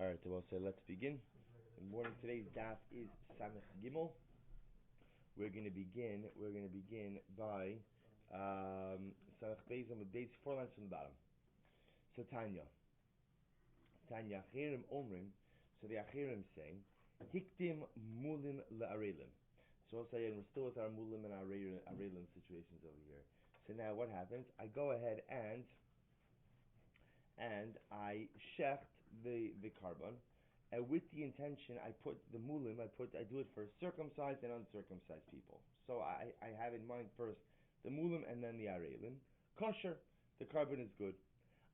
Alright, well, so let's begin. Good morning. Today's daf is Samech Gimel. We're going to begin by Samech Beis on the base 4 lines from the bottom. So Tanya Achirim Omrim. So the Achirim say, Hiktim Mulim LaArelim. So I'll say, and we're still with our Mulim and Arelim situations over here. So now what happens? I go ahead and I shecht the carbon, and with the intention, I put the mulim. I do it for circumcised and uncircumcised people. So I have in mind first the mulim and then the arelim. Kosher, the carbon is good.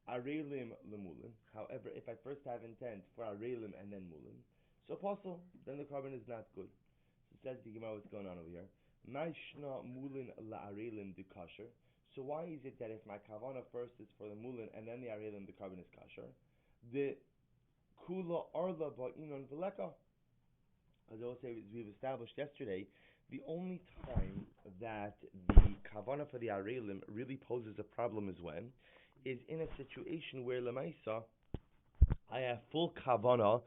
Arelim lemulim. However, if I first have intent for arelim and then mulim, so apostle, then the carbon is not good. So it says the Gemara, what's going on over here? Maishna mulin la arelim de kosher. So why is it that if my kavana first is for the mulin and then the arelim, the carbon is kosher? The kula arla ba'inon v'leka. As I will say, as we've established yesterday, the only time that the kavana for the arelim really poses a problem is in a situation where lemaisa I have full kavana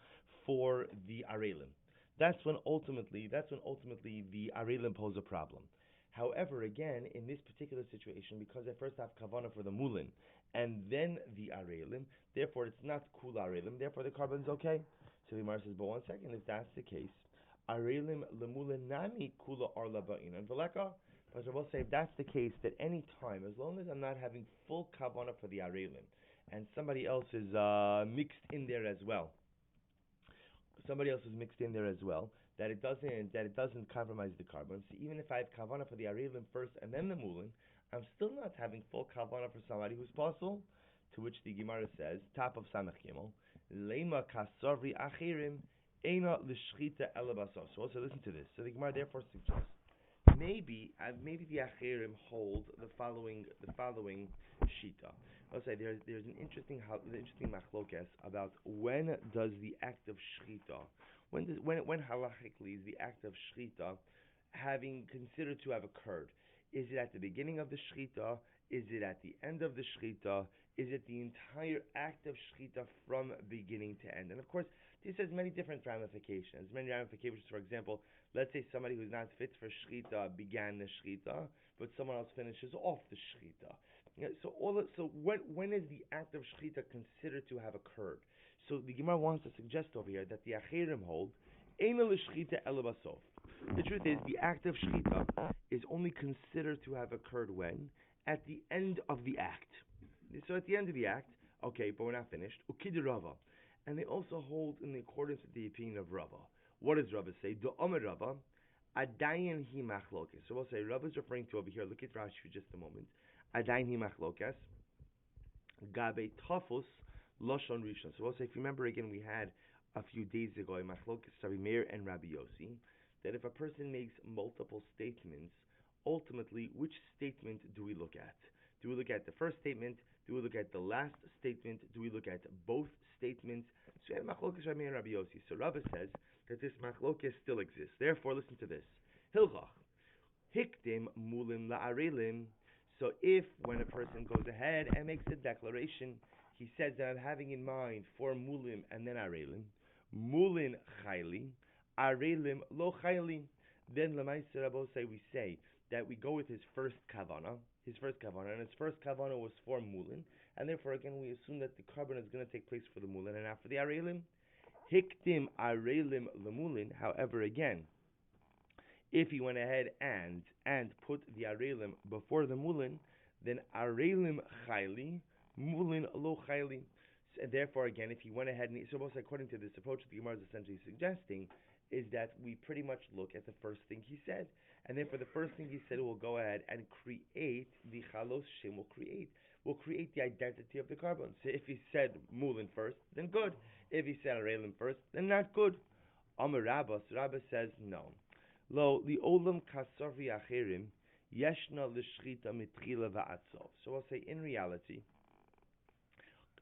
for the arelim. That's when ultimately the arelim pose a problem. However, again, in this particular situation, because I first have kavana for the mulin and then the arelim, therefore it's not kula arelim, therefore the carbon's okay. So the Gemara says, but one second, if that's the case, arelim lemulin nami kula arla ba'inan v'leka. But I will say, if that's the case, that any time, as long as I'm not having full kavana for the arelim, and somebody else is mixed in there as well, that it doesn't compromise the carbon. So even if I have kavana for the arelim first and then the mulin, I'm still not having full kavana for somebody who's possible. To which the Gemara says, top of Samech Gimel, Lema kasavri achirim eina l'shchita elabasov. So also listen to this. So the Gemara therefore suggests maybe the achirim hold the following shita. I'll say there's an interesting machlokes about when does the act of shchita, when halachically is the act of shchita having considered to have occurred. Is it at the beginning of the shchita? Is it at the end of the shchita? Is it the entire act of shchita from beginning to end? And of course, this has many different ramifications. For example, let's say somebody who's not fit for shchita began the shchita, but someone else finishes off the shchita. So when is the act of shchita considered to have occurred? So the Gemara wants to suggest over here that the achirim hold eina l'shchita ela basov. The truth is, the act of shchita is only considered to have occurred when? At the end of the act. So at the end of the act, okay, but we're not finished. Ukid Rava. And they also hold in accordance with the opinion of Rava. What does Rava say? Do Omer Rava, Adayin hi machlokes. So we'll say Rava is referring to over here. Look at Rashi for just a moment. Adayin hi machlokes. Gabe tafus loshon rishon. So we'll say, if you remember again, we had a few days ago a machlokes Rabbi Meir and Rabbi Yossi, that if a person makes multiple statements, ultimately, which statement do we look at? Do we look at the first statement? Do we look at the last statement? Do we look at both statements? So we had machlokes Rabbi Meir and Rabbi Yossi. So Rava says that this machlokes still exists. Therefore, listen to this. Hilchach. Hikdim mulim la'arelim. So if, when a person goes ahead and makes a declaration, he says that I'm having in mind for mulim and then arelim, mulin chayli, arelim lo chayli, then Lamaiser Rabbo we say that we go with his first kavana, and his first kavana was for mulin, and therefore again we assume that the carbon is going to take place for the mulin and not for the arelim. Hiktim arelim lemulin. However, again, if he went ahead and put the arelim before the mulin, then arelim chayli, mulin lo chayli. And therefore, again, if he went ahead and so according to this approach, the Gemara is essentially suggesting is that we pretty much look at the first thing he said, and then for the first thing he said, we'll go ahead and create the chalos shem. We'll create the identity of the carbon. So if he said mulin first, then good. If he said arelim first, then not good. Amar Rabba, so Rabba says no. Lo li olam kasarvi achirim yeshna l'shchita mitchila va'atzov. So I'll say in reality,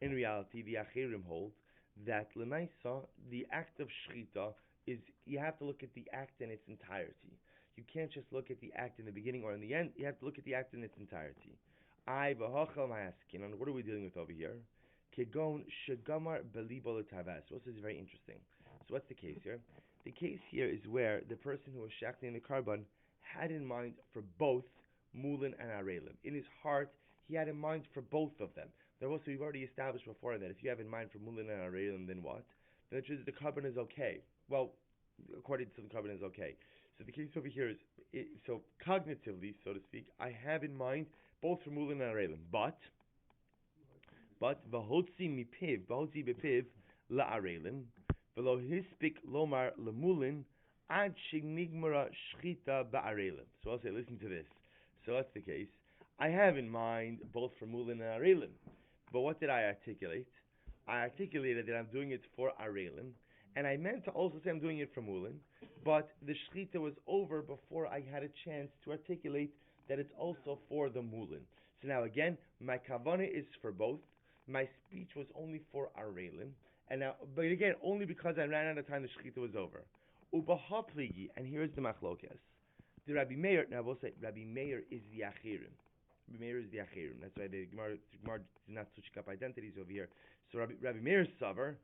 the achirim hold that lemaisa the act of shchita is, you have to look at the act in its entirety. You can't just look at the act in the beginning or in the end. You have to look at the act in its entirety. What are we dealing with over here? Kegon shegamar belibo l'tarvas. So this is very interesting. So what's the case here? The case here is where the person who was shachting the carbon had in mind for both mulin and arelim. In his heart, he had in mind for both of them. Now, also, we've already established before that if you have in mind for mulin and arelim, then what? Then it says the carbon is okay. Well, according to the carbon is okay. So the case over here is, so cognitively, so to speak, I have in mind both for mulin and arelim, but v'hotzi bepiv la'arelim v'lo hispik lomar lemulin ad shnigmara shchita ba'arelim. So I'll say, listen to this. So that's the case. I have in mind both for mulin and arelim, but what did I articulate? I articulated that I'm doing it for arelim, and I meant to also say I'm doing it for mulin, but the shchita was over before I had a chance to articulate that it's also for the mulin. So now again, my kavanah is for both. My speech was only for arelim, and now, but again, only because I ran out of time, the shechita was over. Ubaha pligi, and here's the machlokas. The Rabbi Meir, now we'll say Rabbi Meir is the achirim. Rabbi Meir is the achirim. That's why the Gemara is not switching up identities over here. So Rabbi Meir's savar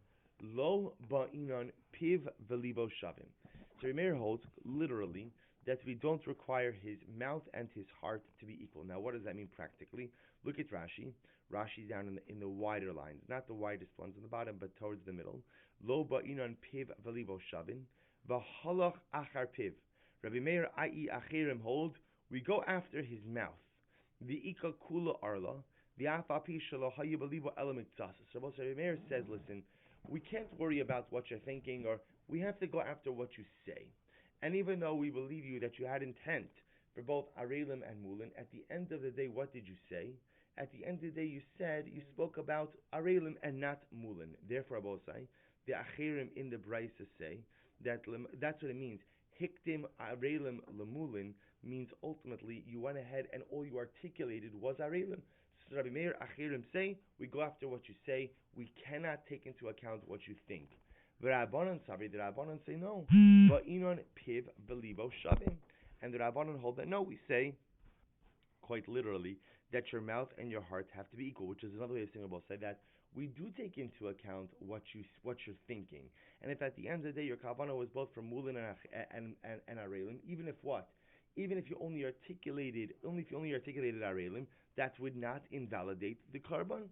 lo ba'inon piv velibo shavim. So Rabbi Meir holds literally that we don't require his mouth and his heart to be equal. Now, what does that mean practically? Look at Rashi. Rashi's down in the wider lines, not the widest ones on the bottom, but towards the middle. Lo ba'inon piv velibo shavin, v'halach achar piv. Rabbi Meir, i.e. achirim, hold, we go after his mouth. V'ika kula arla, v'afapi shelo hayu belibo element tzasa. So Rabbi Meir says, listen, we can't worry about what you're thinking, or we have to go after what you say. And even though we believe you that you had intent for both arelim and mulin, at the end of the day, what did you say? At the end of the day, you spoke about arelim and not mulin. Therefore, Abosai, the achirim in the Brisa say that that's what it means. Hiktim arelim lemulin means ultimately you went ahead and all you articulated was arelim. So Rabbi Meir achirim say we go after what you say. We cannot take into account what you think. The Rabbanan say no. Va'inon piv belibo shavim, and the Rabbanan hold that no. We say quite literally that your mouth and your heart have to be equal, which is another way of saying about say that we do take into account what you're thinking, and if at the end of the day your kavanah was both from mulin and arelim, even if you only articulated arelim, that would not invalidate the carbon.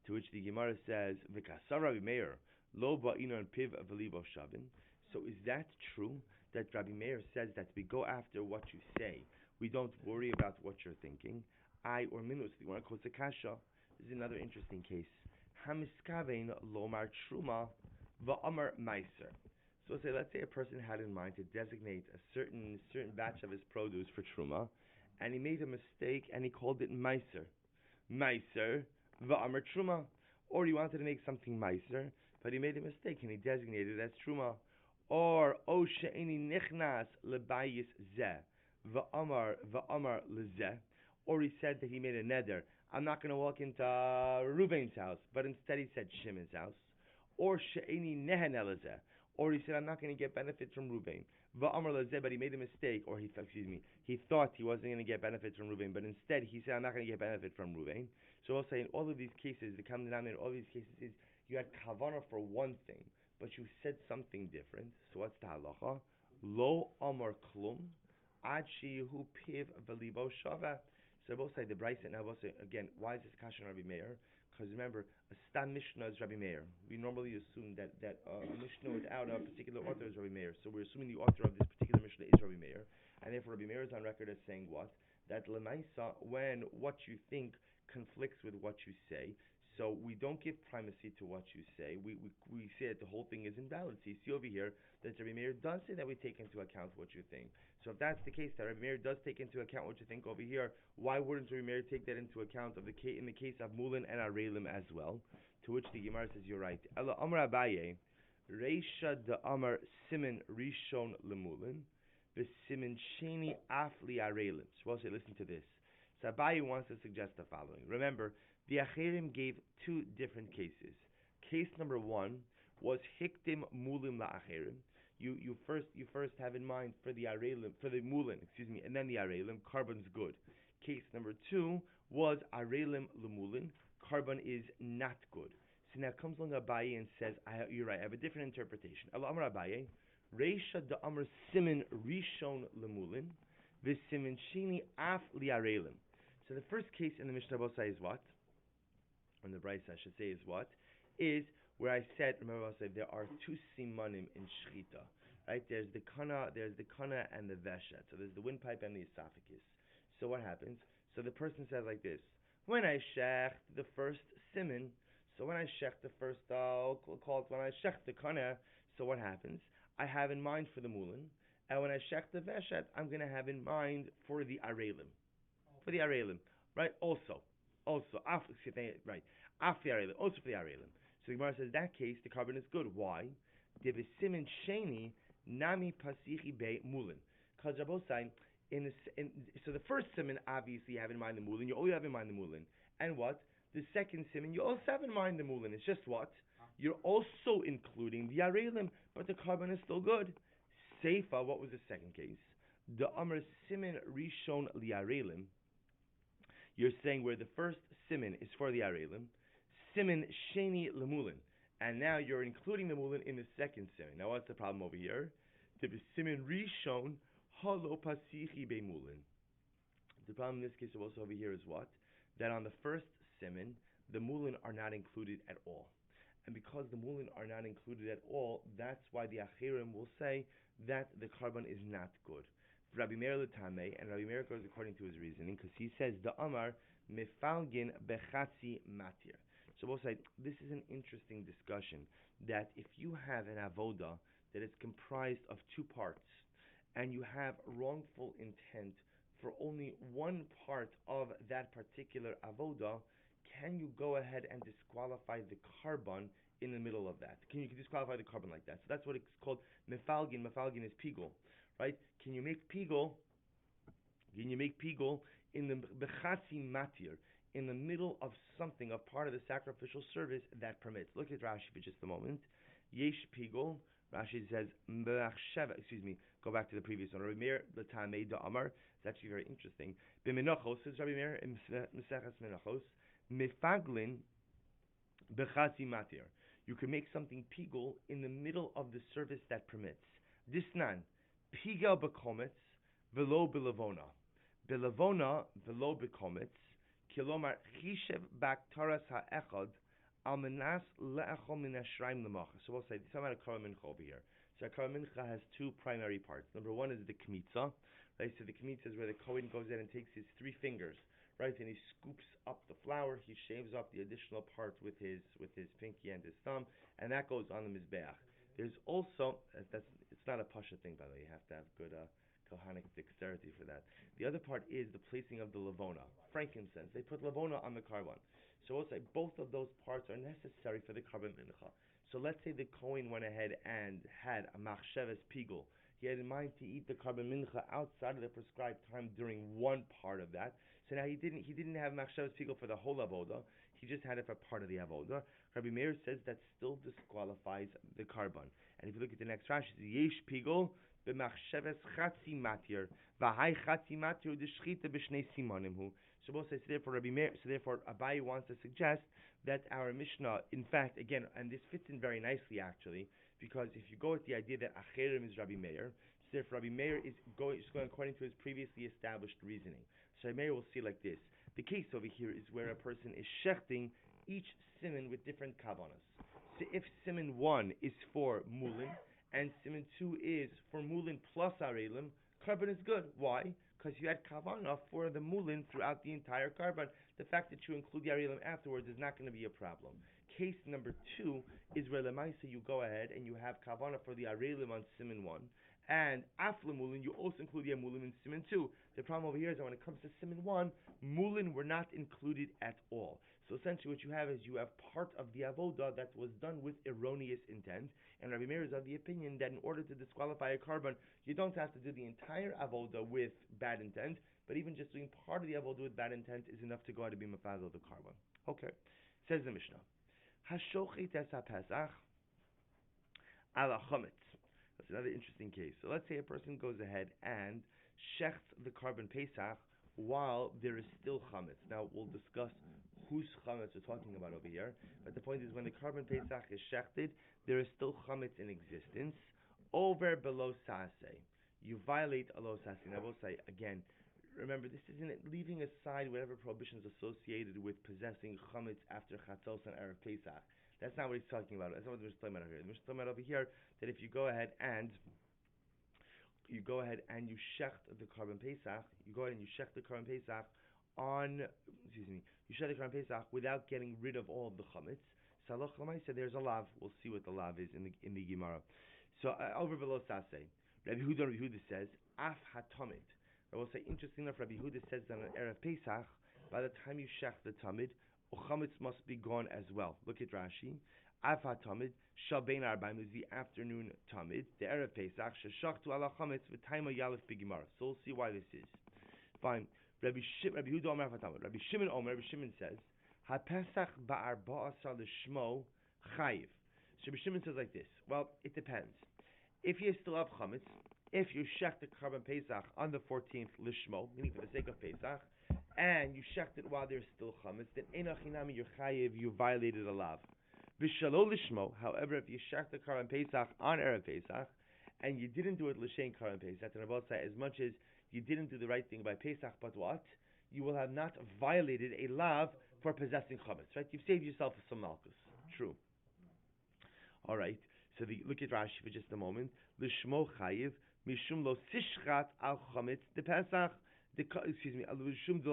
To which the Gemara says, "V'kasar Rabbi Meir lo ba'inon piv v'libo shavin." So is that true that Rabbi Meir says that we go after what you say? We don't worry about what you're thinking. I or minus, you want to quote the kasha. This is another interesting case. Hamiskavein lomar truma va'amar meiser. So let's say a person had in mind to designate a certain batch of his produce for truma, and he made a mistake and he called it meiser. Meiser va'amar truma. Or he wanted to make something meiser, but he made a mistake and he designated it as truma. Or o she'eni nichnas lebayis zeh. Va'amar lezeh, or he said that he made a neder. I'm not going to walk into Ruvain's house, but instead he said Shimon's house. Or she'eni nehen elezeh, or he said I'm not going to get benefits from Ruvain. Va'amar lezeh, but he made a mistake, or he thought he wasn't going to get benefits from Ruvain, but instead he said I'm not going to get benefit from Ruvain. So I'll say in all of these cases, the common denominator in all of these cases is you had kavanah for one thing, but you said something different. So what's the halacha? Lo amar klum. Who piv v'libo shava. So both say the Brisa, and both say again. Why is this kasha Rabbi Meir? Because remember, a stam mishnah is Rabbi Meir. We normally assume that a mishnah without a particular author is Rabbi Meir. So we're assuming the author of this particular mishnah is Rabbi Meir, and therefore Rabbi Meir is on record as saying what? That lemaisa, when what you think conflicts with what you say, so we don't give primacy to what you say. We say that the whole thing is invalid. So you see over here that Rabbi Meir does say that we take into account what you think. So if that's the case, that Rabbi Meir does take into account what you think over here, why wouldn't Rabbi Meir take that into account in the case of mulin and arelim as well? To which the Gemara says, you're right. Ela Amar Abaye, Reisha de Amar Simin Rishon Lemulin, Simin Sheni Afli Arelim. So I'll say, listen to this. So Abaye wants to suggest the following. Remember, the Achirim gave two different cases. Case number one was Hiktim Mulim LaAchirim. You first have in mind for the Mulin, and then the Arelim, carbon's good. Case number two was Arelim Lemulin, carbon is not good. So now comes along Abaye and says, you're right, I have a different interpretation. Allah Amar Abaye, Reisha da Amr Simin Rishon Lemulin, V'Simin Shini Af Liarelim. So the first case in the Mishnah Bosai is what? On the Bryce, I should say, is what? Is where I said, remember I said, there are two simanim in Shechita. Right? There's the kana and the veshet. So there's the windpipe and the esophagus. So what happens? So the person says like this, when I shecht the first siman, so when I shecht the first, call it when I shecht the kana, so what happens? I have in mind for the mulin, and when I shecht the veshet, I'm going to have in mind for the arelim. For the arelim, right? Also, after the arelim, also for the arelim. So the Gemara says, that case, the carbon is good. Why? De b'simin sheni nami pasichi be mulin. Because Rabosai, so the first siman, obviously you have in mind the mulin. You always have in mind the mulin. And what? The second siman, you also have in mind the mulin. It's just what? You're also including the arelim, but the carbon is still good. Seifa, what was the second case? The amr siman rishon li arelim. You're saying where the first siman is for the arelim, siman sheni lemulin, and now you're including the mulin in the second siman. Now what's the problem over here? The siman rishon halo pasichi be mulin. The problem in this case also over here is what? That on the first siman, the mulin are not included at all. And because the mulin are not included at all, that's why the achirim will say that the carbon is not good. Rabbi Meir L'Tamei, and Rabbi Meir goes according to his reasoning, because he says, the Amar mefalgin bechatzi matir. So we'll say, this is an interesting discussion, that if you have an avoda that is comprised of two parts, and you have wrongful intent for only one part of that particular avoda, can you go ahead and disqualify the carbon in the middle of that? Can you disqualify the carbon like that? So that's what it's called mefalgin. Mefalgin is pigul. Right? Can you make pigul? Can you make pigul in the bechatzi matir, in the middle of something, a part of the sacrificial service that permits? Look at Rashi for just a moment. Yesh pigul. Rashi says, go back to the previous one. Rabbi Meir L'Tamei Da'amar. It's actually very interesting. B'menachos, says Rabbi Meir in Meseches Menachos, mefaglin bechatzi matir. You can make something pigul in the middle of the service that permits. Disnan. Pigel bekometz velo belavona. Belavona velo bekometz. Kilomar chishev baktaras ha'echad al menas le'echol min ha'shraim l'macha. So we'll say, this is about a Kara Mincha over here. So a Kara Mincha has two primary parts. Number one is the kmitza. Right? So the kmitza is where the Kohen goes in and takes his three fingers, right, and he scoops up the flour. He shaves off the additional part with his pinky and his thumb, and that goes on the mizbeach. There's also, it's not a pasha thing, by the way. You have to have good kohanic dexterity for that. The other part is the placing of the lavona, frankincense. They put lavona on the carbon. So we'll say both of those parts are necessary for the carbon mincha. So let's say the Kohen went ahead and had a machsheves pigul. He had in mind to eat the carbon mincha outside of the prescribed time during one part of that. So now he didn't have machshavas pigul for the whole avoda. He just had it for part of the avoda. Rabbi Meir says that still disqualifies the carbon. And if you look at the next Rashi, yesh pigul b'machshavas chatzi matir v'hai chatzi matir u'deshchita b'shnei simanim hu. So we'll say, so therefore Abaye wants to suggest that our Mishnah, in fact, again, and this fits in very nicely actually, because if you go with the idea that acherim is Rabbi Meir, so therefore Rabbi Meir is going according to his previously established reasoning. So Rabbi Meir will see like this. The case over here is where a person is shechting each siman with different kavanas. So if siman 1 is for mulin, and siman 2 is for mulin plus arelim, carbon is good. Why? Because you had kavana for the mulin throughout the entire carbon. The fact that you include the arelim afterwards is not going to be a problem. Case number 2 is where lemaisa you go ahead and you have kavana for the arelim on siman 1, and afla mulin you also include the mulin in siman 2. The problem over here is that when it comes to siman 1, mulin were not included at all. So essentially what you have is you have part of the avoda that was done with erroneous intent, and Rabbi Meir is of the opinion that in order to disqualify a carbon, you don't have to do the entire avoda with bad intent, but even just doing part of the avoda with bad intent is enough to go out to be mafaz of the carbon. Okay, says the Mishnah. Hashochet es ha-pesach ala chometz. That's another interesting case. So let's say a person goes ahead and shechts the carbon pesach while there is still chametz. Now we'll discuss whose chametz we're talking about over here. But the point is, when the carbon pesach is shechted, there is still chametz in existence. Over below sase, you violate a lo sase. And I will say again, remember, this isn't leaving aside whatever prohibitions associated with possessing chametz after chatzos and erev pesach. That's not what he's talking about. That's not what we're talking about here. We're talking about over here that if you go ahead and you shecht the carbon pesach, you shecht the carbon pesach you shecht the carbon pesach without getting rid of all of the chametz. Salach l'maisa, there's a lav. We'll see what the lav is in the Gemara. So over below sase, Rabbi Huda says af hatamid. I will say, interesting enough, Rabbi Huda says that on erev pesach, by the time you shecht the tamid, chametz must be gone as well. Look at Rashi. Af hatamid shal bein arbaim is the afternoon tamid. The erev pesach sheshachtu ala chametz v'taima yalef b'gemara. So we'll see why this is. Fine. Rabbi Huda Omer hatamid. Rabbi Shimon says ha-pesach ba'arba'asar l'shmo chayiv. So Rabbi Shimon says like this. Well, it depends. If you still have chametz, if you shecht the carbon pesach on the 14th lishmo, meaning for the sake of pesach, and you shecht it while there's still chametz, then enochinami you're chayiv, you violated a lav. V'shalo lishmo, however, if you shecht the carbon pesach on erev pesach, and you didn't do it l'shein carbon pesach, and I will say, as much as you didn't do the right thing by pesach, but what? You will have not violated a lav for possessing chametz, right? You've saved yourself some malchus. True. All right. So look at Rashi for just a moment. Lishmo chayiv mishum lo tishchat al chametz de pesach. Mishum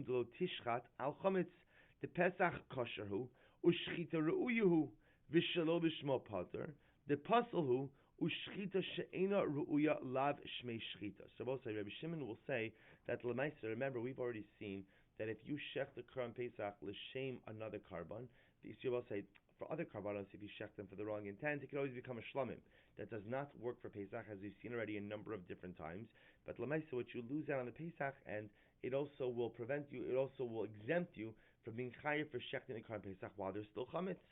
lo tishchat al chametz de pesach kosherhu ushchita reuyuhu v'shalo lishmo pater de pasalhu ushchita she'ena reuya lav shmei shchita. So also Rabbi Shimon will say that l'maisa. Remember, we've already seen that if you shech the carbon pesach l'shem another carbon, the Yisrael will say, for other karbanos, if you shecht them for the wrong intent, it can always become a shlomim. That does not work for Pesach, as we've seen already a number of different times. But lemaisa, what you lose out on the Pesach, and it also will prevent you, it also will exempt you from being chayiv for shechting the carbon Pesach while there's still chametz.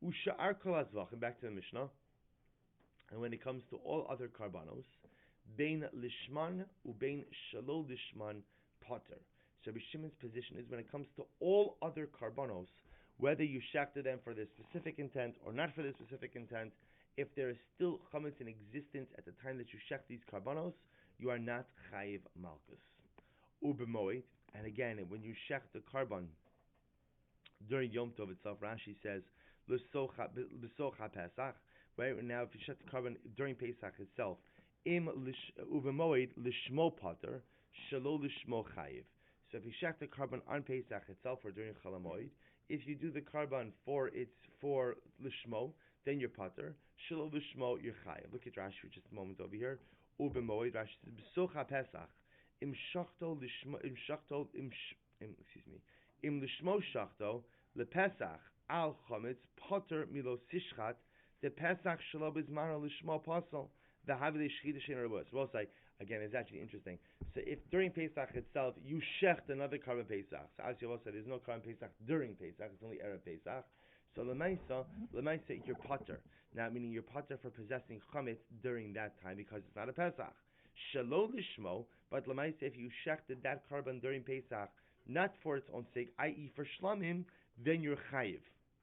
Usha'ar kol hazvachim, back to the Mishnah. And when it comes to all other karbanos, bein lishman ubein shalo lishman potter. So Rabbi Shimon's position is when it comes to all other karbanos, whether you shechted them for this specific intent or not for this specific intent, if there is still chametz in existence at the time that you shech these karbanos, you are not chayiv malchus. Ubemoed, and again, when you shech the carbon during Yom Tov itself, Rashi says l'socha Pesach. Right now, if you shech the carbon during Pesach itself, ubemoed lishmo pater shelo lishmo chayiv. So if you shech the carbon on Pesach itself or during Chol Hamoed, if you do the carbon for lishmo, then you're pater. Shelo lishmo, you're chayiv. Look at Rashi for just a moment over here. Ubemoed, Rashi says b'socha Pesach im lishmo shachto lepesach al chametz pater milo sishchat the Pesach shelo bizmano lishmo pasal. The Havile Shechita Shein Rabos. We'll say again, it's actually interesting. So if during Pesach itself you shecht another carbon Pesach, so as you also said, there's no carbon Pesach during Pesach; it's only erev Pesach. So lemaisa, you're pater. Now, meaning you're pater for possessing chametz during that time because it's not a Pesach. Shelo lishmo, but lemaisa, if you shechted that carbon during Pesach, not for its own sake, i.e. for shlamim, then you're chayiv.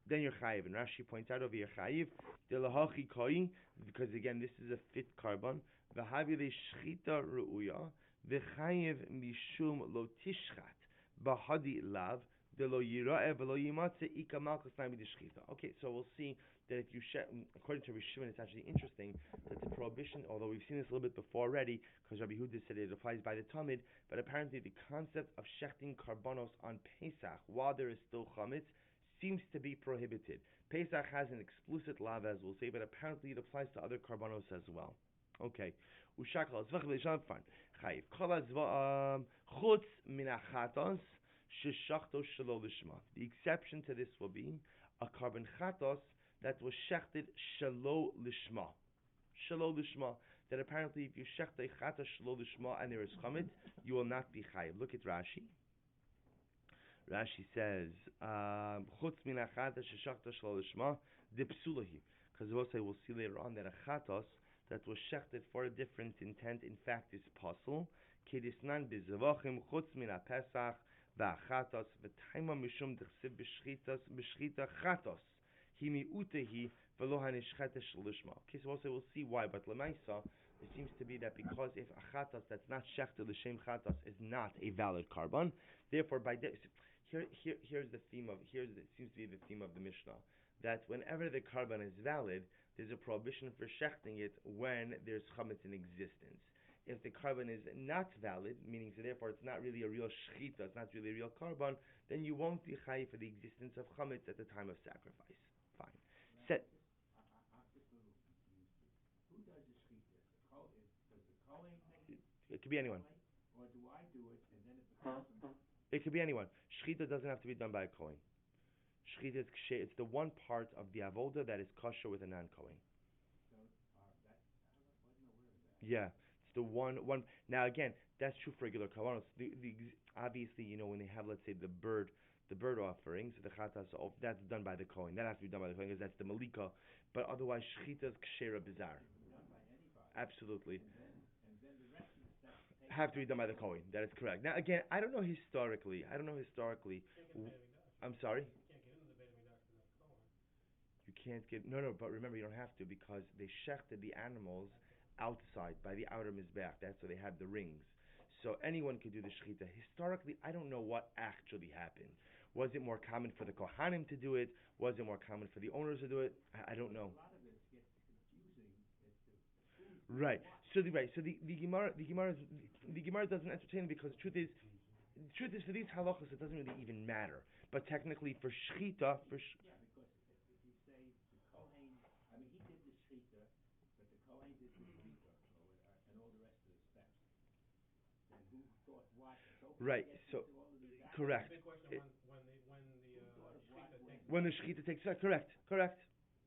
And Rashi points out over here, chayiv, de lahachi koi, because again, this is a fit carbon, v'havi le shchita ru'uya, v'chayiv mishum lo tishchat, bahadi lav, de lo yira'e, v'lo yimatze, ika malchus nami de shchita. Okay, so we'll see that if you according to Rishon, it's actually interesting that the prohibition, although we've seen this a little bit before already, because Rabbi Huda said it applies by the Talmud, but apparently the concept of shechting karbanos on Pesach, while there is still chametz, seems to be prohibited. Pesach has an explicit lav, as we'll say, but apparently it applies to other karbanos as well. Okay. Ushakal zvach leishan fan. Chayiv kol chutz min achatos sheshachto shelo lishma. The exception to this will be a carbon chatos that was shechted shelo lishma. Shelo lishma. That apparently if you shecht a chatos shelo lishma and there is chametz, you will not be chayiv. Look at Rashi. Rashi says, "Chutz min achatos sheshachto shelo lishma dipsulahi." Because we'll see later on that a chatos that was shechted for a different intent, in fact, is possible. Kedisnan bezavachim chutz min apesach v'achatos v'taima mishum d'chsiv b'shchita chatos hi mi'utehi v'lo hanishchetes shlishma. Okay, so also we'll see why, but lemaisa it seems to be that because if a chatos that's not shechted l'shem chatos is not a valid carbon, therefore by here's the theme of it seems to be the theme of the Mishnah, that whenever the carbon is valid, there's a prohibition for shechting it when there's chametz in existence. If the carbon is not valid, meaning so therefore it's not really a real shechita, it's not really a real carbon, then you won't be chayiv for the existence of chametz at the time of sacrifice. Fine. Set. I'm just a little confused. Who does the shechita? Does the Kohen make it? It could be anyone. Or do I do it and then it becomes It could be anyone. Shechita doesn't have to be done by a Kohen. Shechita is ksher. It's the one part of the avoda that is kosher with a non-Kohen. So that I wasn't aware of that. Yeah, it's the one. Now again, that's true for regular kavanos. Obviously, when they have, let's say, the bird offerings, the chatas, that's done by the Kohen. That has to be done by the Kohen because that's the malika. But otherwise, shechita is ksher bizarre. Done by anybody. Absolutely. And then the rest of the stuff have to be done by the Kohen. That is correct. Now again, I don't know historically. I'm sorry. You can't get no, but remember you don't have to because they shechted the animals outside by the outer mizbeach. That's where they had the rings. So anyone could do the shechita. Historically, I don't know what actually happened. Was it more common for the kohanim to do it? Was it more common for the owners to do it? I don't know. A lot of it gets confusing as to Right. So the Gemara doesn't entertain because the truth is for these halachos it doesn't really even matter. But technically for shechita, because if you say the Kohen, I mean he did the shechita, but the Kohen did the zrika and all the rest of the steps. Then who thought what? So right. So correct. Big question when the shechita takes place. Correct.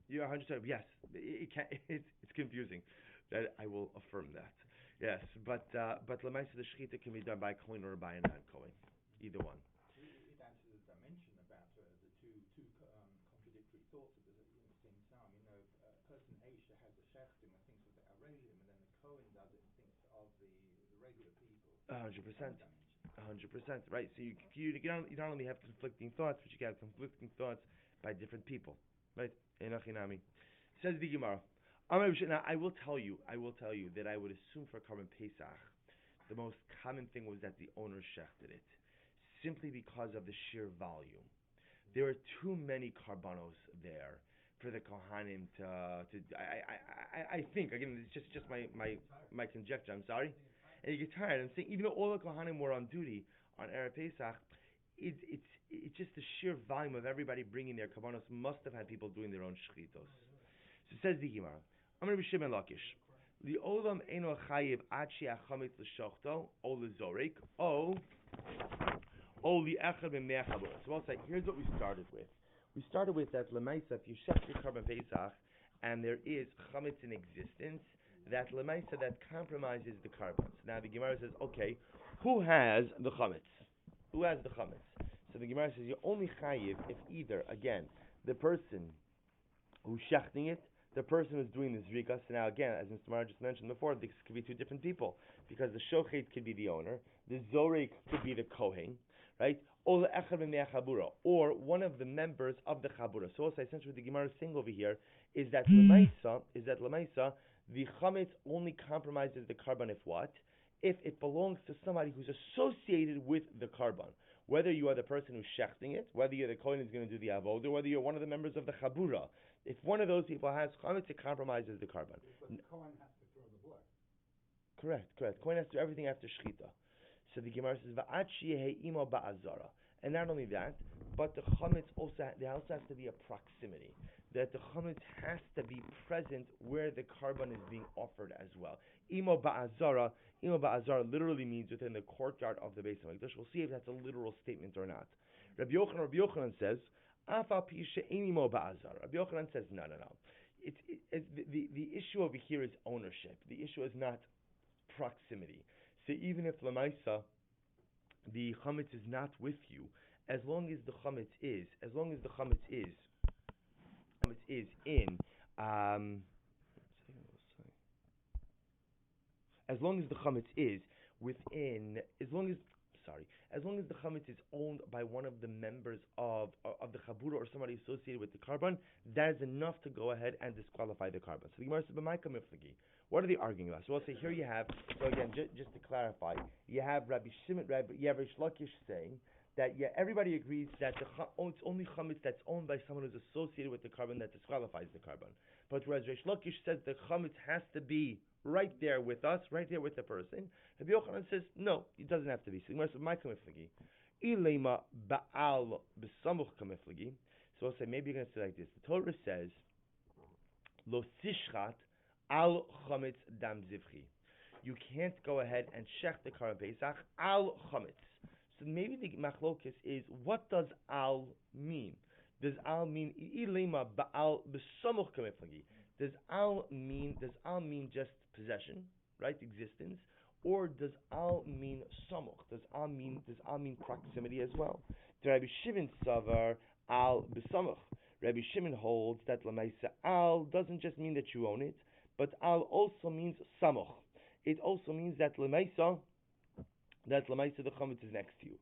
You're 100%. Yes, it's confusing. That I will affirm that. Yes, but lemaisa the shechita can be done by a kohen or by a non-kohen, either one. It adds to the dimension about the two contradictory thoughts at the same time. A person Aisha has the shechtim and thinks of the Arelium, and then the kohen does it and thinks of the regular people. 100%. 100%. Right. So you not only have conflicting thoughts, but you have conflicting thoughts by different people. Right. Enochinami. Says the Gemara. Now I will tell you that I would assume for Karban Pesach, the most common thing was that the owner shechted it, simply because of the sheer volume. There are too many karbanos there for the kohanim to. I think again, it's just my conjecture. I'm sorry, and you get tired. I'm saying even though all the kohanim were on duty on Erev Pesach, it's just the sheer volume of everybody bringing their karbanos must have had people doing their own shchitos. So says the Gemara. I'm Rabbi Shimon Lakish. Li'olam eno chayiv ad she'achametz l'shochto o l'zorek o li'echad b'mei chabur. So I'll say, here's what we started with. We started with that lemaisa, if you shech your Karban Pesach and there is chametz in existence, that lemaisa that compromises the carbons. Now the Gemara says, okay, who has the chametz? Who has the chametz? So the Gemara says, you're only chayiv if either, again, the person who's shechting it, the person who's doing the zrika. So now again, as Mr. Mara just mentioned before, this could be two different people, because the shochet could be the owner, the zorek could be the kohen, right? Or one of the members of the chabura. So also essentially what the Gemara is saying over here is that lemaisa, the chametz only compromises the carbon if what? If it belongs to somebody who's associated with the carbon. Whether you are the person who's shechting it, whether you're the kohen who's going to do the avodah, whether you're one of the members of the chabura. If one of those people has chametz, it compromises the carbon. But the kohen has to throw the blood. Correct. Kohen has to do everything after shechita. So the Gemara says, "Va'at sheyehe imo ba'azara." And not only that, but the chametz there also has to be a proximity. That the chametz has to be present where the carbon is being offered as well. Imo ba'azara literally means within the courtyard of the Beis Hamikdash. We'll see if that's a literal statement or not. Rabbi Yochanan says, "Afal pi she'imo ba'azara." Rabbi Yochanan says, no. The issue over here is ownership. The issue is not proximity. So even if lemaisa the chametz is not with you, as long as the chametz is in as long as the chametz is within, As long as the chametz is owned by one of the members of the chabura or somebody associated with the carbon, that is enough to go ahead and disqualify the carbon. So the Gemara says, "B'maika miflagi." What are they arguing about? So we'll say here you have. So again, just to clarify, you have Rabbi Rish Lakish saying that everybody agrees that it's only chametz that's owned by someone who's associated with the carbon that disqualifies the carbon. But whereas Rish Lakish says the chametz has to be right there with us, right there with the person, Rabbi Yochanan says no, it doesn't have to be. So the Gemara says, "My kamiflagi, ilema ba'al b'samuch kamiflagi." So we'll say maybe you're going to say like this. The Torah says, "Lo tishchat al chametz dam zivchi." You can't go ahead and shech the carbon pesach al chametz. So maybe the machlokes is, what does al mean? Does al mean ilema ba'al b'samuch kamiflagi? Does al mean just possession, right, existence, or does al mean samuch? Does al mean proximity as well? The Rabbi Shimon savar al b'samuch. Rabbi Shimon holds that lemaisa al doesn't just mean that you own it, but al also means samuch. It also means that lemaisa the chametz is next to you.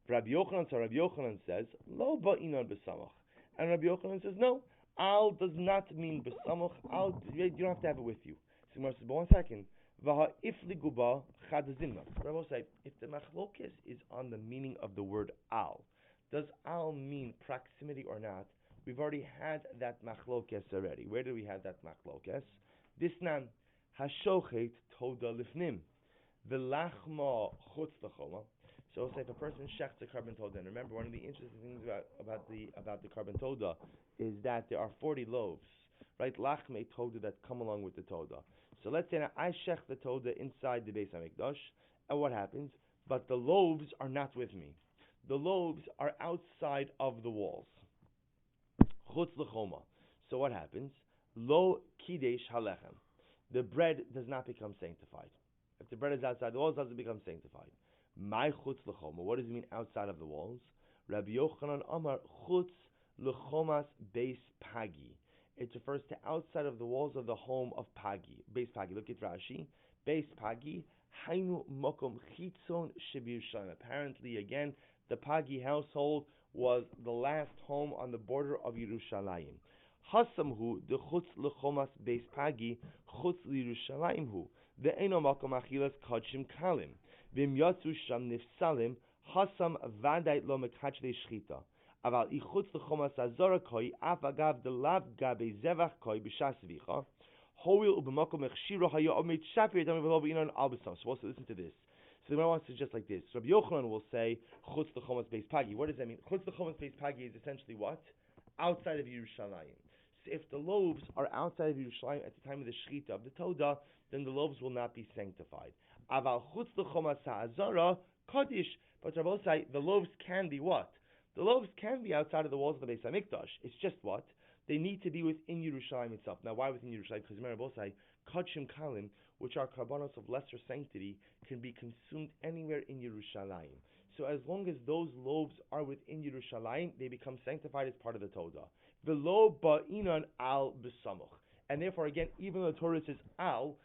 Rabbi Yochanan says lo ba'inan b'samuch, and Rabbi Yochanan says no. Al does not mean b'samuch. Al, you don't have to have it with you. So Gemara says, but 1 second. Ifliguba chadazimna. Rabbi said, if the machlokes is on the meaning of the word al, does al mean proximity or not? We've already had that machlokes already. Where do we have that machlokes? Disnan hashochet toda lifnim v'lachma chutz l'choma. So we'll say if a person shechts a carbon toda, and remember one of the interesting things about the carbon toda is that there are 40 loaves, right? Lachme toda that come along with the toda. So let's say now I shech the toda inside the Beis Hamikdash, and what happens? But the loaves are not with me. The loaves are outside of the walls. Chutz l'choma. So what happens? Lo kidesh halechem. The bread does not become sanctified. If the bread is outside the walls, it doesn't become sanctified. My chutz l'choma. What does it mean outside of the walls? Rabbi Yochanan Amar chutz l'chomas beis pagi. It refers to outside of the walls of the home of Pagi. Beis Pagi. Look at Rashi. Beis Pagi. Hainu mokom chitzon shebiyushalayim. Apparently, again, the Pagi household was the last home on the border of Yerushalayim. Hasamhu de chutz l'chomas beis Pagi chutz l'Yerushalayim hu. Ve'eno mokom achilas kodshim kalim. V'im yatzu sham nifsalim hasam vadai lo mekachle shchita. Aval ichutz l'chomas azora koi af agav de lav gabe zevach koi b'shas vicha hoil u'b'makom echshira haya omid shapir dami v'lo b'inon al b'sam. So also listen to this. So the Gemara wants to just like this. Rabbi Yochanan will say chutz l'chomas beis pagi. What does that mean? Chutz l'chomas beis pagi is essentially what? Outside of Yerushalayim. So if the loaves are outside of Yerushalayim at the time of the shechita of the toda, then the loaves will not be sanctified. Aval chutz l'chomas ha'azara kadish. But Rabbi say the loaves can be what? The loaves can be outside of the walls of the Beis Hamikdash. It's just what? They need to be within Yerushalayim itself. Now, why within Yerushalayim? Because remember, say, Kodshim Kalim, which are karbanos of lesser sanctity, can be consumed anywhere in Yerushalayim. So as long as those loaves are within Yerushalayim, they become sanctified as part of the Todah. V'lo ba'inan al b'samuch. And therefore, again, even though the Torah says al,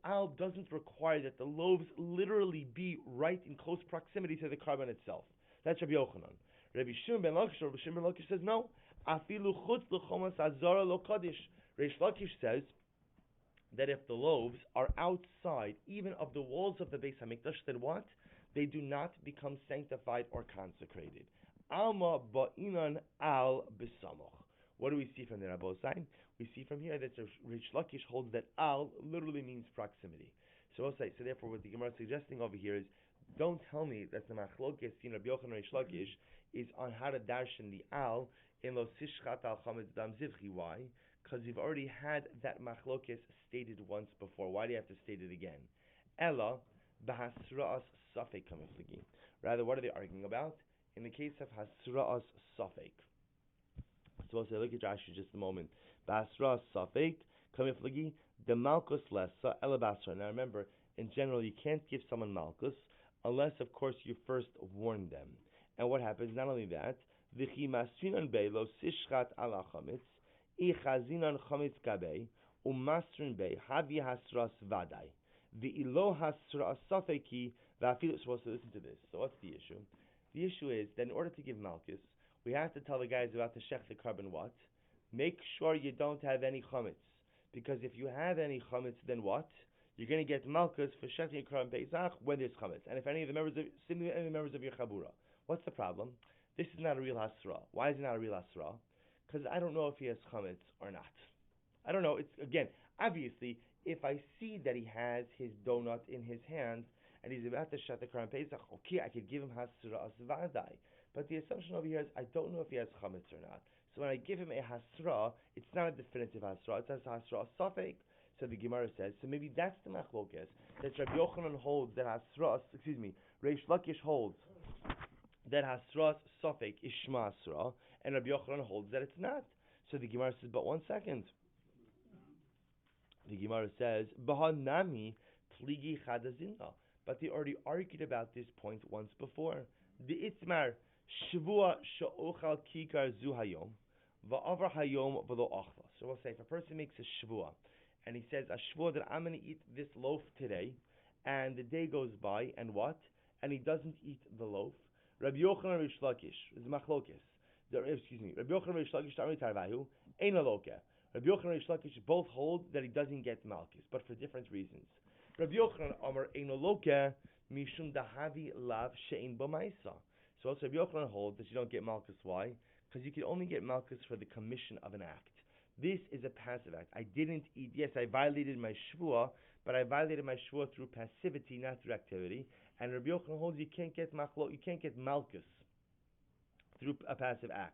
al doesn't require that the loaves literally be right in close proximity to the carbon itself. That's Rabbi Yochanan. Rabbi Shimon ben Lakish says no. Afilu chutz l'chomas azara lo kadish. Reish Lakish says that if the loaves are outside even of the walls of the Beis Hamikdash, then what? They do not become sanctified or consecrated. Alma ba'inan al b'samuch. What do we see from the Rabbosai? We see from here that Reish Lakish holds that al literally means proximity. So we'll say, so therefore what the Gemara is suggesting over here is, don't tell me that the machlokes in Rabbi Yochanan Reish Lakish is on how to darshan the al in lo sishchat al chametz dam zivchi. Why? Because you've already had that machlokes stated once before. Why do you have to state it again? Ella b'hasra'as safek kamifligi. Rather, what are they arguing about? In the case of hasra'as safek. So we'll say, look at Rashi just a moment. B'hasra'as safek kamifligi the malchus lessa ella basra. Now remember, in general, you can't give someone malchus unless, of course, you first warn them. And what happens? Not only that, v'chi masrinan bei lo sishchat ala chametz, ichazinan chametz kabei, umasrin bei havi hasras vadai. The ilo hasra safeki va'afilu. Supposed to listen to this. So what's the issue? The issue is that in order to give malchus, we have to tell the guys about the shech the carbon what? Make sure you don't have any chametz. Because if you have any chametz, then what? You're going to get malchus for shech the carbon Pesach when there's chametz. And if any of the members of your chabura. What's the problem? This is not a real hasra. Why is it not a real hasra? Because I don't know if he has chametz or not. I don't know. It's again, obviously, if I see that he has his donut in his hand and he's about to shut the Quran Pesach, okay, I could give him hasra asvadai. But the assumption over here is I don't know if he has chametz or not. So when I give him a hasra, it's not a definitive hasra. It's a hasra safek. So the Gemara says. So maybe that's the machlokes that Rabbi Yochanan holds that hasra. Reish Lakish holds that hasra safek is shma hasra, and Rabbi Yochanan holds that it's not. So the Gemara says, but 1 second. The Gemara says, Bahanami pligi chadazinna. But they already argued about this point once before. The itmar shvua she'ochal kikar zu hayom va'avar hayom v'lo achla. So we'll say if a person makes a shvua and he says a shvua that I'm going to eat this loaf today, and the day goes by and what? And he doesn't eat the loaf. Rabbi Yochanan Rish Lakish is machlokes. Rabbi Yochanan Rish Lakish Tari Tarvahu ein aloka. Rabbi Yochanan and Rish Lakish both hold that he doesn't get malchus, but for different reasons. Rabbi Yochanan Amar Einoloka Mishum Dahavi Lav Shein B'Maisa. So also Rabbi Yochanan holds that you don't get malchus. Why? Because you can only get malchus for the commission of an act. This is a passive act. I didn't eat. Yes, I violated my shvua, but I violated my shvua through passivity, not through activity. And Rabbi Yochanan holds you can't get malchus through a passive act.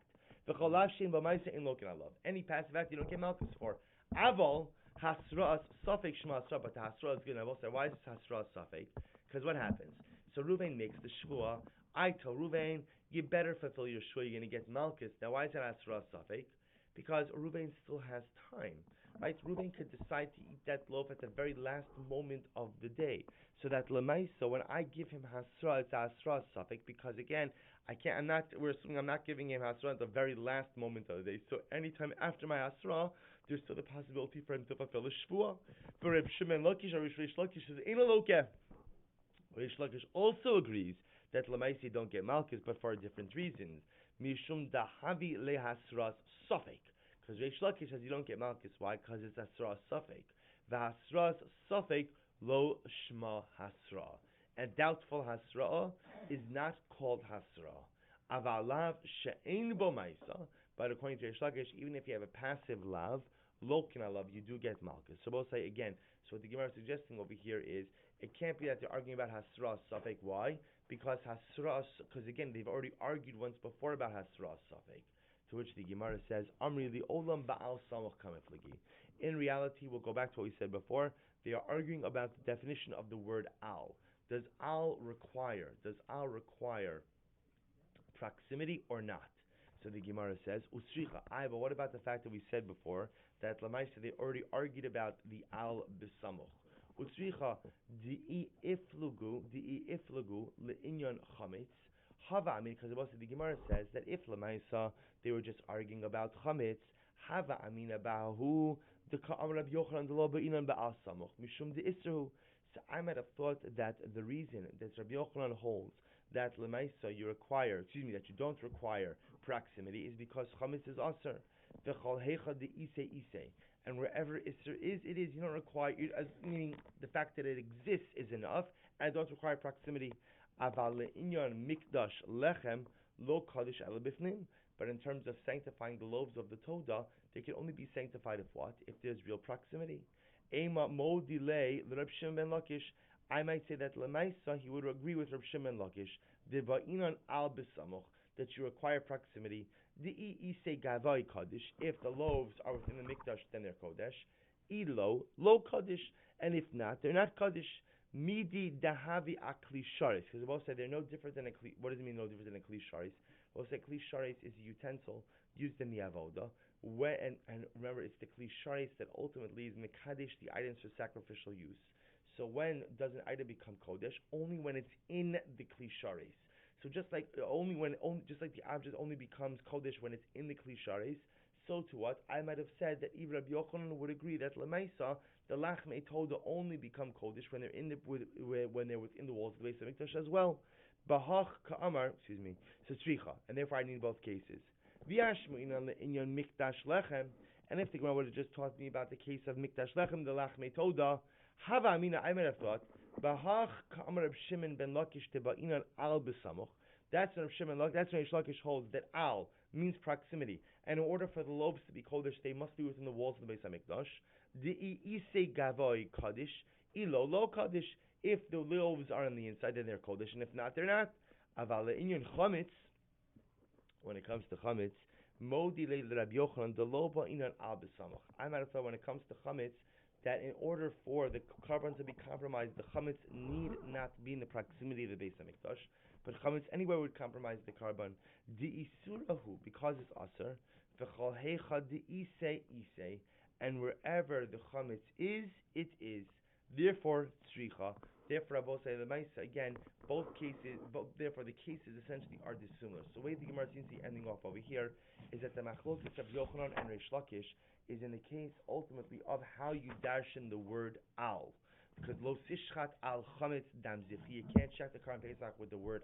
Any passive act you don't get malchus for. Aval hasras safek shma asra, but the hasra is good. I will say, why is this hasra safek? Because what happens? So Ruvain makes the shvua. I tell Ruvain, you better fulfill your shvua. You're going to get malchus. Now, why is that hasra safek? Because Ruvain still has time, right? Ruvain could decide to eat that loaf at the very last moment of the day. So that lemaisa, when I give him hasra, it's hasra safek, because again, we're assuming I'm not giving him hasra at the very last moment of the day. So anytime after my hasra, there's still the possibility for him to fulfill a shvua. For Reb Shimon Lakish or Rish Lakish is ein aloka. Rish Lakish also agrees that lemaisa don't get malchus, but for different reasons. Mishum dahavi lehasras safek. Because Rish Lakish says you don't get malchus. Why? Because it's hasra safek. V'hasras safek lo shma hasra. And doubtful hasra is not called hasra. Avalav she'ein bo maisa. But according to Rish Lakish, even if you have a passive lav, lo kinalav, you do get malchus. So we'll say again. So what the Gemara is suggesting over here is it can't be that they're arguing about hasra safek. Why? Because again, they've already argued once before about hasra safek. To which the Gemara says, Amri li olam ba'al samuch kamefligi. In reality, we'll go back to what we said before. They are arguing about the definition of the word al. Does al require proximity or not? So the Gemara says, Usricha, but what about the fact that we said before that Lamaisa they already argued about the al b'samuch? Utzricha di'i iflugu le'inyan chametz hava. I mean, because the Gemara says that if Lamaisa they were just arguing about chametz, hava amin abahu the ka'am Rabbi Yochanan the lo be'inan ba'al samuch mishum de'isru. So I might have thought that the reason that Rabbi Yochanan holds that Lamaisa that you don't require proximity is because chametz is aser. V'chol heicha de'isei isei. And wherever Isser is, it is. You don't require, meaning the fact that it exists is enough, and don't require proximity. Aval le'inyan mikdash lechem lo kaddish ala bifnim. But in terms of sanctifying the loaves of the Todah, they can only be sanctified if what? If there's real proximity. Ema mo delay Reb Shimon ben Lakish. I might say that Lemaisa, he would agree with Reb Shimon ben Lakish. Deva'inan al besamuch, that you require proximity. If the loaves are within the mikdash, then they're kodesh. Ilo lo kodesh, and if not, they're not kodesh. Midi dahavi akli sharis, because we'll say they're no different than a kli. What does it mean no different than a kli sharis? We'll say kli sharis is a utensil used in the avoda. And remember, it's the kli sharis that ultimately is mekadesh the items for sacrificial use. So when does an item become kodesh? Only when it's in the kli sharis. So just like the object only becomes kodesh when it's in the kli sharis, so to what? I might have said that even Rabbi Yochanan would agree that Lemaisa, the Lachmei Toda only become Kodesh when they're when they're within the walls of the Beis Hamikdash as well. Bahach Ka'amar, so Tzricha, and therefore I need both cases. V'yashmu'in on the Inyan Mikdash Lechem, and if the Gemara would have just taught me about the case of Mikdash Lechem, the Lachmei Toda, Hava Amina, I might have thought, Bahach Ka'amar Reb Shimon ben Lakish Teba'inan Al B'Samuch. That's when Reb Shimon, that's when Reish Lakish holds that Al means proximity, and in order for the loaves to be kodesh, they must be within the walls of the Beis Hamikdash. De'isei gavoy kodesh, ilo lo kodesh. If the loaves are on the inside, then they're kodesh, and if not, they're not. Aval inyan chametz. When it comes to chametz, modi le Rabbi Yochanan the loba inan al b'samach. I might have thought when it comes to chametz that in order for the carbon to be compromised, the chametz need not be in the proximity of the Beis Hamikdash, but chametz anywhere would compromise the carbon. De'isurahu, because it's aser, v'chol heicha de'isei, and wherever the chametz is, it is. Therefore, tzricha. Therefore, Rabbi say the Maisa again. Both cases, therefore, the cases essentially are dissimilar. So, the way the Gemara seems to be ending off over here is that the machlokes of Yochanan and Reish Lakish is in the case ultimately of how you darshan the word al. Because lo sishchat al chametz damzich, you can't check the Karban Pesach with the word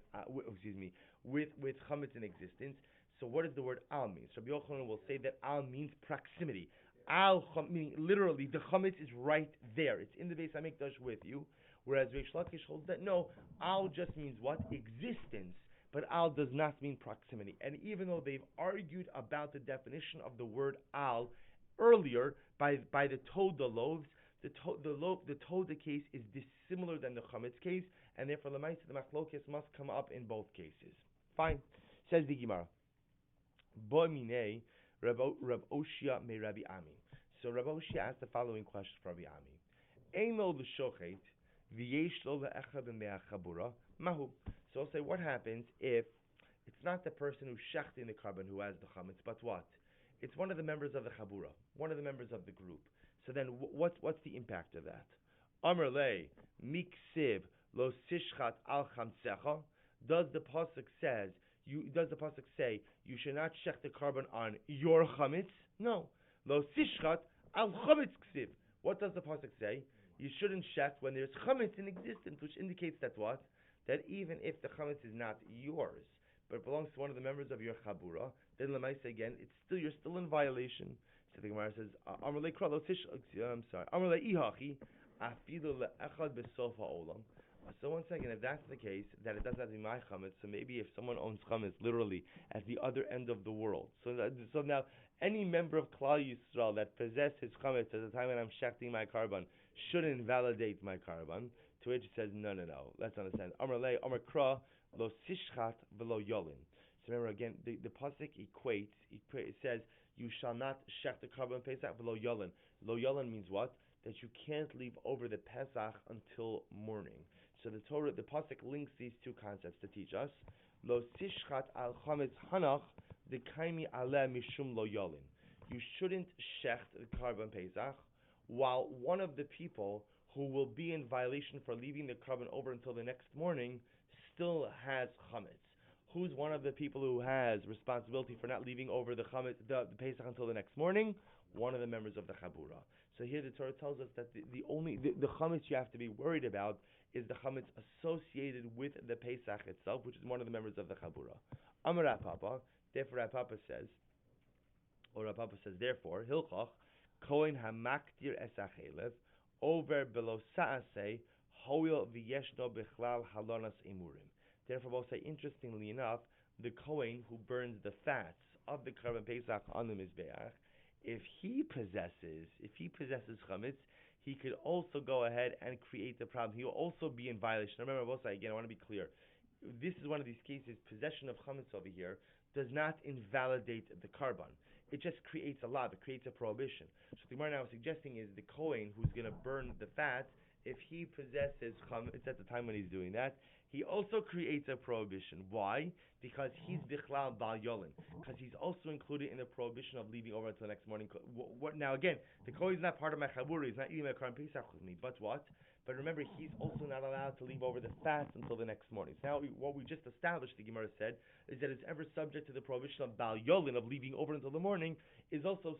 with chametz in existence. So what does the word al mean? So Rabbi Yochanan will say that al means proximity. Al meaning literally the chametz is right there. It's in the Beis Hamikdash with you. Whereas Reish Lakish holds that no, al just means what? Existence. But al does not mean proximity. And even though they've argued about the definition of the word al earlier by the Toda loaves, the Toda case is dissimilar than the Chametz case, and therefore the Machlokes must come up in both cases. Fine. Says the Gemara. Bo minei Rab Oshia me Rabbi Ami. So Rab Oshia asked the following question for Rabbi Ami. Eino l'shochet v'yesh lo le'echad me'achabura mahu. So I'll say, what happens if it's not the person who's shechting the carbon who has the chametz, but what? It's one of the members of the chabura, one of the members of the group. So then, what's the impact of that? Amar le miksiv lo sishchat al chamsecha. Does the pasuk say you should not shech the carbon on your chametz? No. Lo sishchat al chametz ksiv. What does the pasuk say? You shouldn't shech when there's chametz in existence, which indicates that what? That even if the chametz is not yours, but it belongs to one of the members of your chabura, then lemaisa again, you're still in violation. So the Gemara says, Amarle ihachi afilu le'echad b'sof ha'olam. So one second, if that's the case, that it doesn't have to be my chametz, so maybe if someone owns chametz literally at the other end of the world, so now any member of Klal Yisrael that possesses his chametz at the time when I'm shechting my carbon should invalidate my carbon. To which it says, no. Let's understand. Amar le, Amar kra, lo sishchat v'lo yolin. So remember again, the pasuk equates, it says, you shall not shech the carbon Pesach v'lo yolin. Lo yolin means what? That you can't leave over the Pesach until morning. So the pasuk links these two concepts to teach us. Lo sishchat al chametz hanach dekaimi aleh mishum lo yolin. You shouldn't shecht the carbon Pesach while one of the people who will be in violation for leaving the carbon over until the next morning still has chametz. Who's one of the people who has responsibility for not leaving over the chametz, the Pesach until the next morning? One of the members of the chabura. So here the Torah tells us that the chametz you have to be worried about is the chametz associated with the Pesach itself, which is one of the members of the chabura. Amar Rav Papa, therefore Rav Papa says, therefore, Hilchach, Kohen hamaktir esachelev, over below sa'aseh, hoil v'yeshno bichlal halonas emurim. Therefore, we'll say, interestingly enough, the Kohen who burns the fats of the Karban Pesach on the Mizbeach, if he possesses chametz, he could also go ahead and create the problem. He will also be in violation. Now remember, we'll say again, I want to be clear. This is one of these cases, possession of chametz over here does not invalidate the carbon. It just creates a law, it creates a prohibition. So the Gemara now is suggesting is the Kohen who's going to burn the fat, if he possesses chametz at the time when he's doing that, he also creates a prohibition. Why? Because he's bichlal bal yolin. Because he's also included in the prohibition of leaving over until the next morning. Now again, the Kohen is not part of my chabura, he's not eating my Karban Pesach with me, but what? But remember, he's also not allowed to leave over the fast until the next morning. So now, what we just established, the Gemara said, is that it's ever subject to the prohibition of Bal Yolin, of leaving over until the morning, is also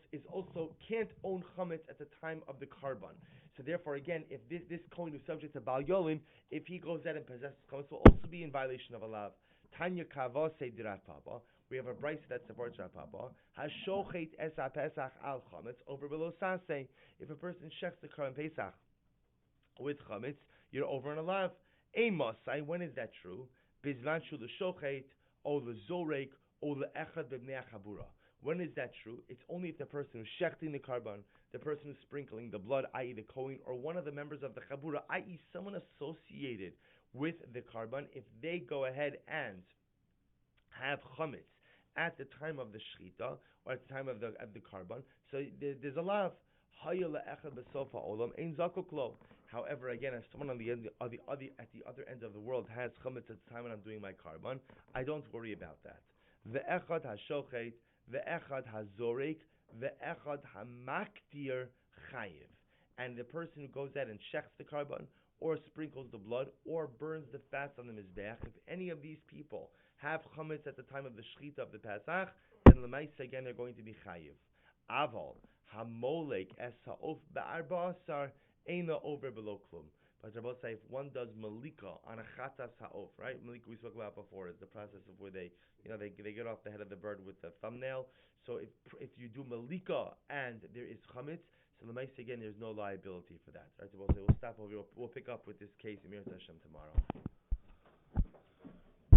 can't own chametz at the time of the karban. So therefore, again, if this kohen is subject to Bal Yolin, if he goes out and possesses chametz, will also be in violation of a lav. Tanya Kava said Rav Papa. We have a brayse that supports Rav Papa. Hashochet esa Pesach al chametz over below saseh. If a person shechs the karban Pesach with chametz, you're over on a lav. Masai, when is that true? Bizman shu l'shochet or l'zorek or l'echad b'bnei chabura. When is that true? It's only if the person who's shechting the karban, the person who's sprinkling the blood, i.e. the kohen, or one of the members of the chabura, i.e. someone associated with the karban, if they go ahead and have chametz at the time of the shechita or at the time of the karban, so there's a lot of however, again, if someone at the other end of the world has chametz at the time when I'm doing my karban, I don't worry about that. Ve'echad hashochet, ve'echad hazorek, ve'echad hamaktir chayiv. And the person who goes out and shechs the karban, or sprinkles the blood, or burns the fats on the mizbeach, if any of these people have chametz at the time of the shechita of the Pesach, then l'maisa again they're going to be chayiv. Aval hamolek es ha'of ba'arba'asar eina over below klum. But Rabbi say if one does malika on a chatas ha'of, right? Malika we spoke about before is the process of where they get off the head of the bird with the thumbnail. So if you do malika and there is chametz, so the again there's no liability for that. Right? So we'll stop over. We'll pick up with this case in Mir Hashem tomorrow.